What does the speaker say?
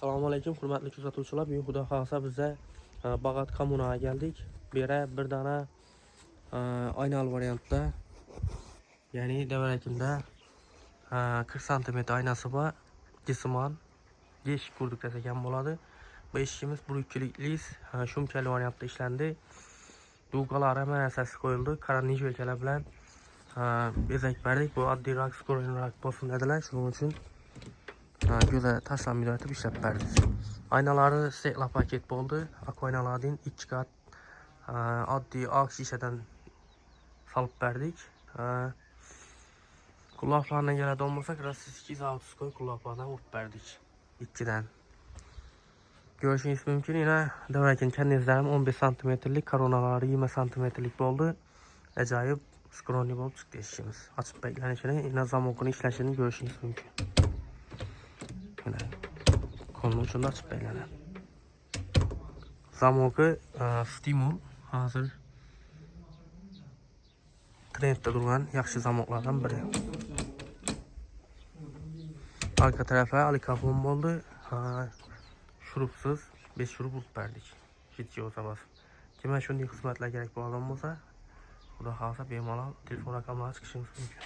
Assalomu alaykum hurmatli kuzatuvchilar. Bugun xudo xolasa biza Bag'at kommunaga keldik. Bu yerda bir dona aynal variantda, ya'ni devarakimda 40 cm aynasi bor, jismon eshik qurdik desak ham bo'ladi. Bu eshigimiz burukchilikli shumkali variantda ishlandi. Dugalari ham asasi qo'yildi. Karanijvekalar bilan bezak berdik. Bu oddiy rak skorinrak bo'lsin dedilar. Shuning uchun göze taslanmaydi etib ishlab berdik. Aynaları stekla paket bo'ldi. Ak aynalardan 2 kat oddiy oq shishadan solib berdik. Quloqlarına keladigan bo'lsak, rossiyskiy zavodskoy quloqlardan urib berdik. İkkidan. Görüşünüz mümkün. Yine devrakin kendinizlerim 15 cm'lik, koronaları 20 cm'lik bo'ldi. Acayip skroni bo'lib chiqdi eshigimiz. Açıp beklenişini, yine zamokunu işlashini görüşünüz mümkün. Konu uchun açıp beklenadi. Zamoki stimul hozir trendda turgan yaxshi zamoklardan biri. Arka tarafa alikafon bo'ldi. Shurupsiz 5 shurup urib berdik. Hech yo'sa bas. Kimga shunday xizmatlar kerak bo'lgan bo'lsa, xudo xolasa bemalol telefon raqamlari chiqishingiz mumkin.